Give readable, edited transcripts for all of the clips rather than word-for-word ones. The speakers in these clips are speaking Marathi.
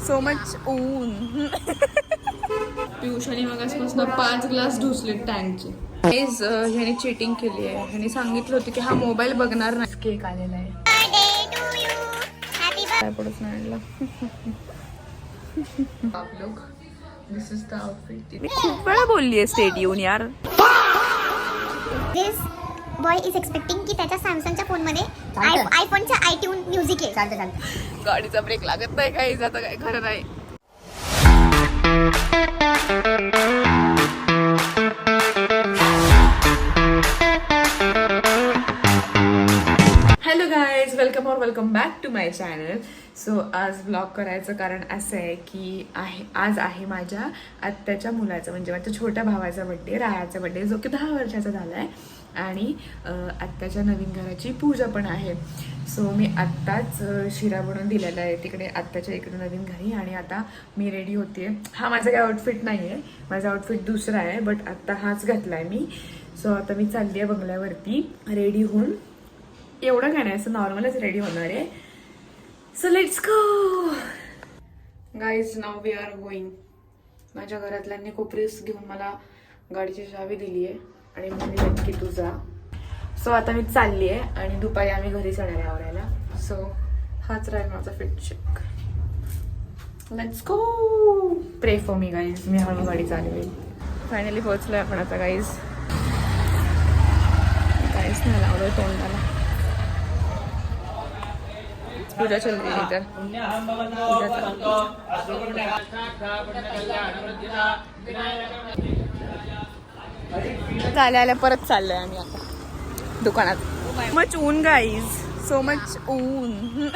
सो मच ऊन. पियुषाने मगासपासून 5 ग्लास धुसले टँकचे. ह्याने चीटिंग केली आहे. ह्याने सांगितलं होतं की हा मोबाईल बघणार नाही. केक आलेला आहे. काय पडत नाही आणला. दिस इज द आउटफिट. मी खूप वेळा बोलली आहे स्टेट येऊन यार. दिस बॉय इज एक्सपेक्टिंग की त्याच्या सॅमसंगच्या फोनमध्ये आयफोनच्या आयट्यून म्युझिक आहे. चालतं. गाडीचा ब्रेक लागत नाही काही. आता काय खरं नाही. Hello guys, welcome back to my channel. So आज ब्लॉग करायचं कारण असं आहे की आज आहे माझ्या आत्याच्या मुलाचा म्हणजे माझ्या छोट्या भावाचा बड्डे, रायाचा बड्डे, जो की 10 वर्षाचा झाला आहे. आणि आत्याच्या नवीन घराची पूजा पण आहे. सो मी आत्ताच शिरा बनवून दिलेला आहे तिकडे आत्याच्या इकडे नवीन घरी. आणि आता मी रेडी होते. हा माझा काही आउटफिट नाही आहे, माझा आउटफिट दुसरा आहे, बट आत्ता हाच घातला आहे मी. सो आता मी चालली आहे बंगल्यावरती रेडी होऊन. एवढं काय नाही, असं नॉर्मलच रेडी होणार आहे. So let's go guys, now we are going. माझ्या घरातल्यांनी खूप रिस्क घेऊन मला गाडीची चावी दिली आहे आणि म्हणले की तू जा. सो आता मी चालली आहे आणि दुपारी आम्ही घरी जाणार आहे आवरायला. सो हाच राहील माझा फिट चेक. Let's go. प्रे फॉर मी गाईज, मी हळू गाडी चालवेल. फायनली पोहोचलोय आपण आता गाईज. काहीच नाही लावलं तोंडाला. पूजा चल रही है इधर. आल्या परत चाललोय आम्ही आता दुकानात. मच ऊन गाईज, सो मच ऊन.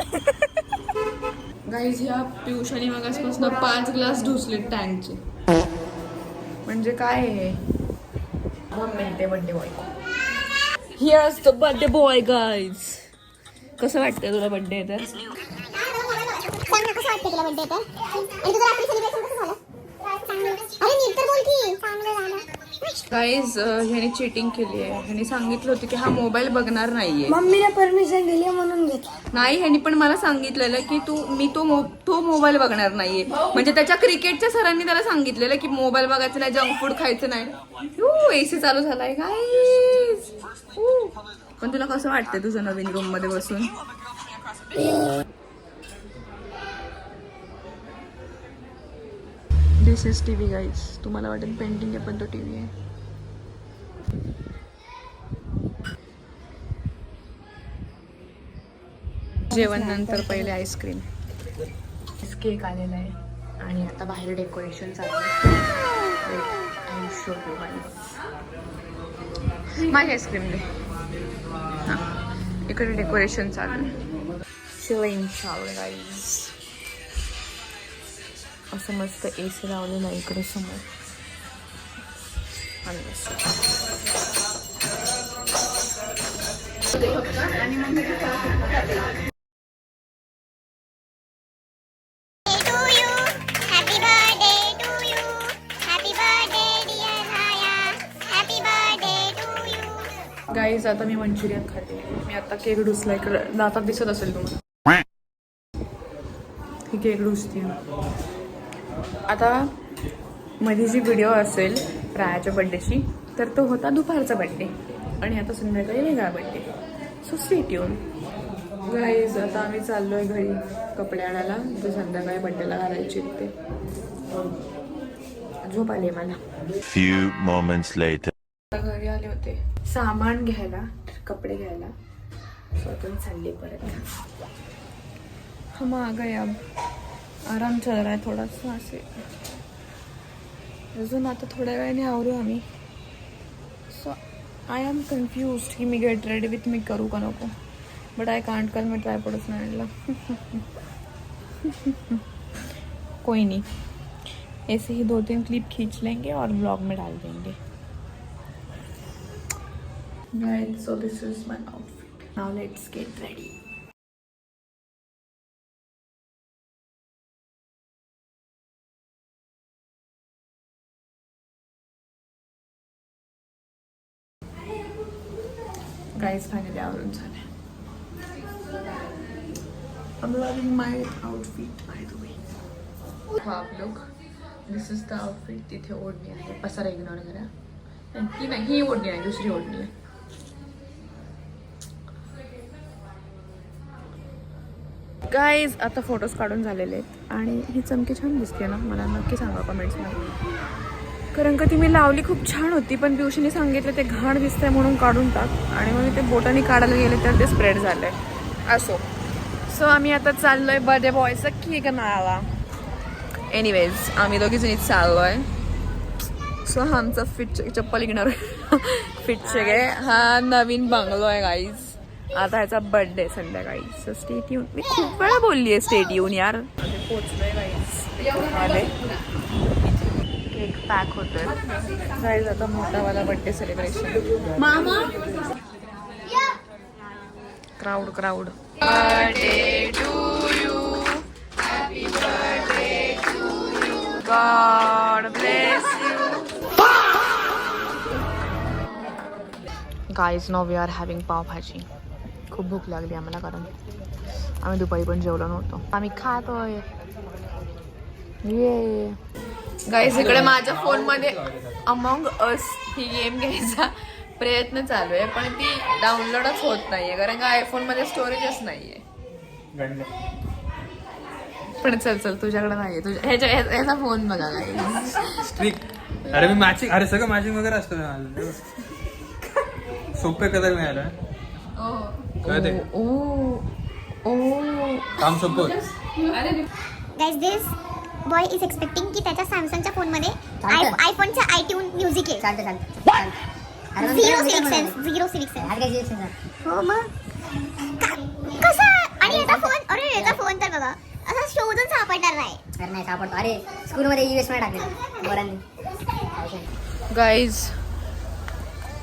गाईज ह्या पियुषाने मगासपासून 5 ग्लास धुसले टँकचे. म्हणजे काय आहे? 2 मिनिटे. Birthday boy, heirs the birthday boy guys. कसं वाटतंय तुला बर्थडे तर? सांग ना, कसं वाटतं तुला बर्थडे तर? आणि तुझं रात्री सेलिब्रेशन कसं झालं? अरे नीट तर बोल की. चांगलं झालं. गाईज ह्याने चीटिंग केली आहे. ह्याने सांगितलं होतं की हा मोबाईल बघणार नाहीये. मम्मीने परमिशन दिली म्हणून घेतलं. नाही, ह्यानी पण मला सांगितलेलं की तो मोबाईल बघणार नाहीये. म्हणजे त्याच्या क्रिकेटच्या सरांनी त्याला सांगितलेलं की मोबाईल बघायचं नाही, जंक फूड खायचं नाही. एसी चालू झालाय गाईज. पण तुला कसं वाटतंय तुझं नवीन रूम मध्ये बसून? दिस इज टीव्ही गाईज. तुम्हाला वाटेल पेंटिंग आहे पण तो टीव्ही आहे. जेवण नंतर पहिले आईस्क्रीम. केक आलेला आहे आणि आता बाहेर डेकोरेशन चालू आहे. माझी आईस्क्रीम दे. हां, इकडे डेकोरेशन चालू आहे. शिलिंग चालू आहे गाईज. असं मस्त एसी लावलेला आहे इकडे समोर. गाईज आता मी मंचुरियन खाते. मी आता केक डुसला. इकडे दातात दिसत असेल तुम्हाला. ही केक डुसते. आता मध्ये जी व्हिडिओ असेल रायाच्या बड्डेची तर तो होता दुपारचा बड्डे आणि आता संध्याकाळी वेगळा birthday. So stay tune guys. आता आम्ही चाललोय घरी कपडे आणायला, जो संध्याकाळी बड्डेला घालायचे ते. झोप आली मला. Few moments later. घरी आले होते सामान घ्यायला, कपडे घ्यायला. स्वतः चालली परत. हम आ गए. अब आराम चल रहा है थोडासा. असे अजून आता थोड्या वेळाने आवरू आम्ही. सो आय एम कन्फ्युज्ड की मी गेट रेडी विथ मी करू का नको. But I can't. कल मैं ट्राईपॉडच नाही आणला. कोई नहीं, ऐसे ही 2-3 क्लिप खींच लेंगे और ब्लॉग में डाल देंगे. Right, so this is my outfit. Now let's get ready. Guys, finally आवरून झाले. I'm loving my outfit by the way. Half look. This is the outfit. तिथे ओढणी आहे, पसारा इग्नोर करा. ती नाही, ही ओढणी आहे, दुसरी ओढणी आहे. गाईज आता फोटोज काढून झालेले आहेत आणि ही चमकी छान दिसते ना, मला नक्की सांगा कमेंट्समध्ये. कारण का ती मी लावली खूप छान होती, पण पियुषीने सांगितलं ते घाण दिसतंय म्हणून काढून टाक, आणि मग मी ते बोटाने काढायला गेले तर ते स्प्रेड झालंय. असो, सो आम्ही आता चाललोय बर्थडे बॉयचा केक आणायला. एनिवेज आम्ही दोघीजणीच चाललोय. सो हा आमचा फिट चप्पल घेणार फिट चेक आहे. हा नवीन बंगलो आहे गाईज. आता ह्याचा बर्थडे संध्याकाळी. So stay tune. मी खूप वेळा बोलली आहे स्टे ट्यून यार. पोचलोय गाईज. केक पॅक होतोय गाईज. आता मोठावाला बर्थडे सेलिब्रेशन. मामा crowd crowd. Birthday to you, happy birthday to you, God bless you. Guys now we are having pav bhaji. खूप भूक लागली आम्हाला, कारण आम्ही दुपारी पण जेवलो नव्हतो. आम्ही खातोय. ये गाईज इकडे माझ्या फोनमध्ये अमॉंग अस ही गेम घ्यायचा प्रयत्न चालू आहे, पण ती डाउनलोडच होत नाहीये, कारण का आयफोन मध्ये स्टोरेजच नाहीये. पण चल चल तुझ्याकडे नाहीये, तुझ्या ह्याचा फोन बघा गाईज. स्ट्रिक. अरे मी मॅचिंग, अरे सगळं मॅचिंग वगैरे असतं. सोपे कलर मिळालं. काम सोपं. Guys this boy is expecting की त्याच्या सॅमसंगच्या फोन मध्ये आयफोनचा आयट्यून म्युझिक आहे. चालतं झिरो सिलिक सेन्स. हो मग कसं. आणि याचा फोन, अरे याचा फोन तर बघा असं शोधून सापडणार नाही. अरे नाही सापडतो. अरे स्कूलमध्ये यूएस मध्ये टाकले पोरांनी. Guys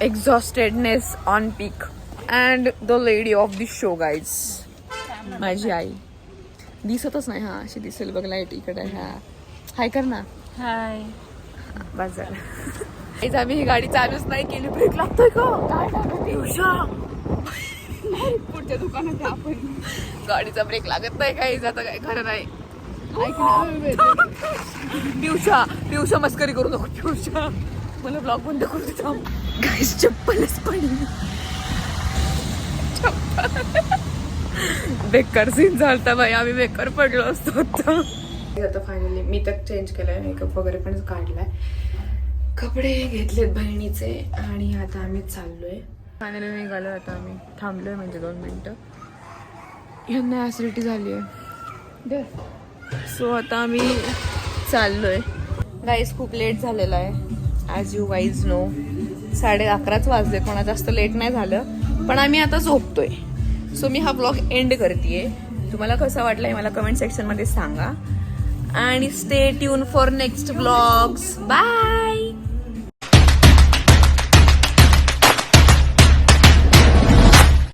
exhaustedness on peak and the lady of the show guys माझी आई. दिसतच नाही. हा अशी दिसेल बघ लाईट इकडे. हा हाय कर ना. हाय. बस झालं. गाईज आम्ही ही गाडी चालूच नाही केली. ब्रेक लागतोय का पुढच्या दुकानात आपण. गाडीचा ब्रेक लागत नाही काहीच. आता काय खरं नाही. पियुषा मस्करी करू नको. पियुषा मला ब्लॉग बंद करू देता. गाईज चप्पलच पडली. बेकार सीन झालता बाई. आम्ही बेकार पडलो असतो. आता फायनली मी तर चेंज केलाय, मेकअप वगैरे पण काढलाय, कपडे घेतलेत बहिणीचे, आणि आता आम्ही चाललोय. फायनली निघालो. आता आम्ही थांबलोय म्हणजे 2 मिनिटं. ह्यांना ऍसिडिटी झाली आहे. सो आता आम्ही चाललोय. गाईज खूप लेट झालेला आहे ॲज यू गाईज नो. 11:30 वाजले. कोणा जास्त लेट नाही झालं, पण आम्ही आता झोपतोय. सो मी हा ब्लॉग एंड करतेय. तुम्हाला कसा वाटलाय मला कमेंट सेक्शनमध्ये सांगा, आणि stay tune for next blogs. Bye.